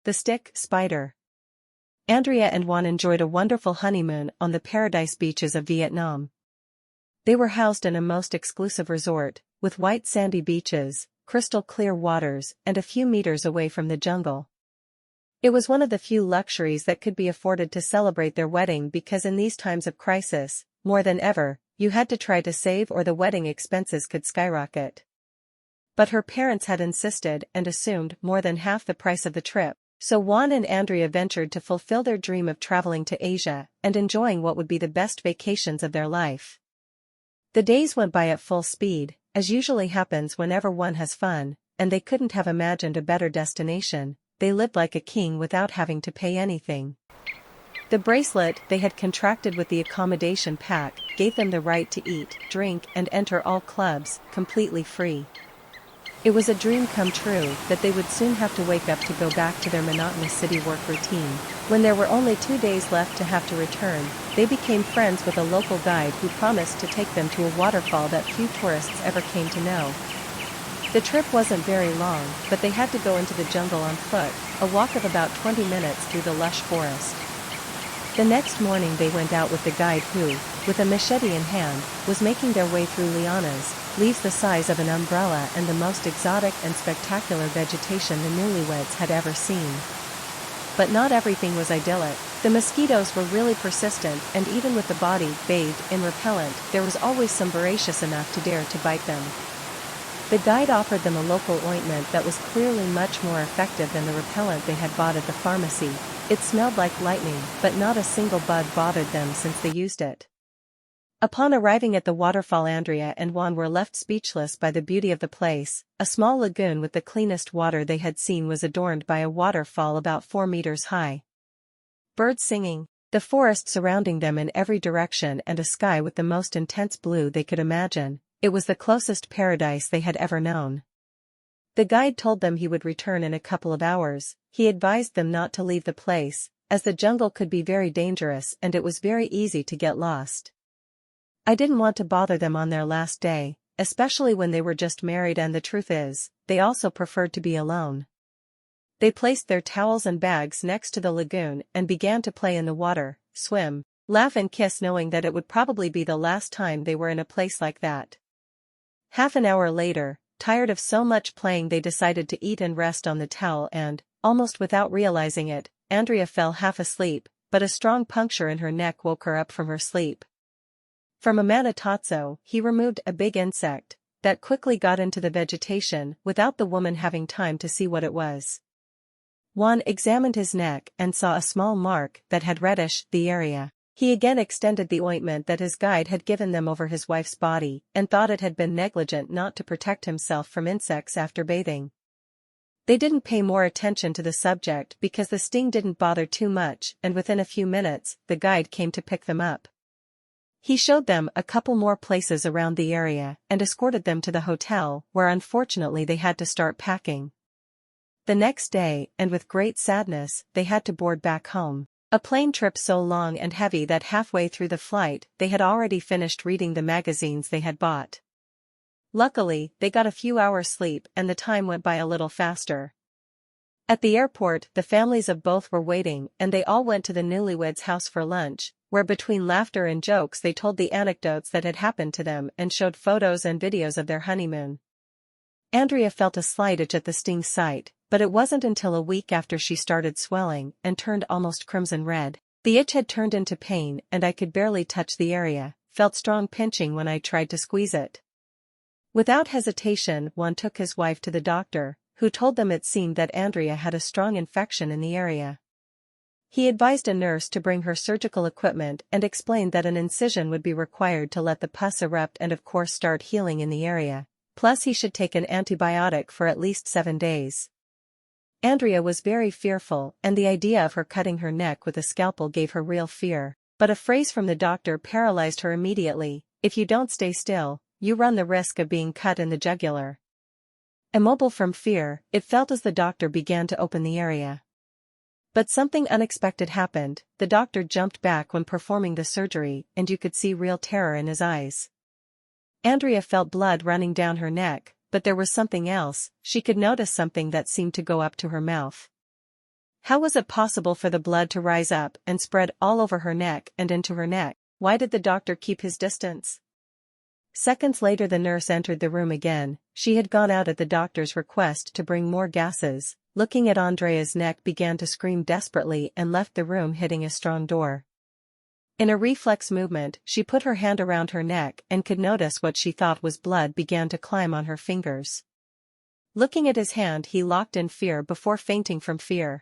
The Stick Spider. Andrea and Juan enjoyed a wonderful honeymoon on the paradise beaches of Vietnam. They were housed in a most exclusive resort, with white sandy beaches, crystal clear waters, and a few meters away from the jungle. It was one of the few luxuries that could be afforded to celebrate their wedding because in these times of crisis, more than ever, you had to try to save or the wedding expenses could skyrocket. But her parents had insisted and assumed more than half the price of the trip, so Juan and Andrea ventured to fulfill their dream of traveling to Asia and enjoying what would be the best vacations of their life. The days went by at full speed, as usually happens whenever one has fun, and they couldn't have imagined a better destination. They lived like a king without having to pay anything. The bracelet they had contracted with the accommodation pack gave them the right to eat, drink, and enter all clubs, completely free. It was a dream come true that they would soon have to wake up to go back to their monotonous city work routine. When there were only 2 days left to have to return, they became friends with a local guide who promised to take them to a waterfall that few tourists ever came to know. The trip wasn't very long, but they had to go into the jungle on foot, a walk of about 20 minutes through the lush forest. The next morning they went out with the guide who, with a machete in hand, was making their way through lianas, leaves the size of an umbrella and the most exotic and spectacular vegetation the newlyweds had ever seen. But not everything was idyllic. The mosquitoes were really persistent, and even with the body bathed in repellent, there was always some voracious enough to dare to bite them. The guide offered them a local ointment that was clearly much more effective than the repellent they had bought at the pharmacy. It smelled like lightning, but not a single bug bothered them since they used it. Upon arriving at the waterfall, Andrea and Juan were left speechless by the beauty of the place. A small lagoon with the cleanest water they had seen was adorned by a waterfall about 4 meters high. Birds singing, the forest surrounding them in every direction, and a sky with the most intense blue they could imagine. It was the closest paradise they had ever known. The guide told them he would return in a couple of hours. He advised them not to leave the place, as the jungle could be very dangerous and it was very easy to get lost. I didn't want to bother them on their last day, especially when they were just married, and the truth is, they also preferred to be alone. They placed their towels and bags next to the lagoon and began to play in the water, swim, laugh and kiss, knowing that it would probably be the last time they were in a place like that. Half an hour later, tired of so much playing, they decided to eat and rest on the towel and, almost without realizing it, Andrea fell half asleep, but a strong puncture in her neck woke her up from her sleep. From a manatazzo, he removed a big insect that quickly got into the vegetation without the woman having time to see what it was. Juan examined his neck and saw a small mark that had reddish the area. He again extended the ointment that his guide had given them over his wife's body and thought it had been negligent not to protect himself from insects after bathing. They didn't pay more attention to the subject because the sting didn't bother too much, and within a few minutes, the guide came to pick them up. He showed them a couple more places around the area and escorted them to the hotel, where unfortunately they had to start packing. The next day, and with great sadness, they had to board back home. A plane trip so long and heavy that halfway through the flight, they had already finished reading the magazines they had bought. Luckily, they got a few hours sleep and the time went by a little faster. At the airport, the families of both were waiting, and they all went to the newlyweds' house for lunch, where between laughter and jokes they told the anecdotes that had happened to them and showed photos and videos of their honeymoon. Andrea felt a slight itch at the sting's site, but it wasn't until a week after she started swelling and turned almost crimson red. The itch had turned into pain and I could barely touch the area, felt strong pinching when I tried to squeeze it. Without hesitation, Juan took his wife to the doctor, who told them it seemed that Andrea had a strong infection in the area. He advised a nurse to bring her surgical equipment and explained that an incision would be required to let the pus erupt and of course start healing in the area, plus he should take an antibiotic for at least 7 days. Andrea was very fearful, and the idea of her cutting her neck with a scalpel gave her real fear, but a phrase from the doctor paralyzed her immediately: "If you don't stay still, you run the risk of being cut in the jugular." Immobile from fear, it felt as the doctor began to open the area. But something unexpected happened. The doctor jumped back when performing the surgery, and you could see real terror in his eyes. Andrea felt blood running down her neck, but there was something else. She could notice something that seemed to go up to her mouth. How was it possible for the blood to rise up and spread all over her neck and into her neck? Why did the doctor keep his distance? Seconds later the nurse entered the room again. She had gone out at the doctor's request to bring more gases. Looking at Andrea's neck, began to scream desperately and left the room, hitting a strong door. In a reflex movement, she put her hand around her neck and could notice what she thought was blood began to climb on her fingers. Looking at his hand, he locked in fear before fainting from fear.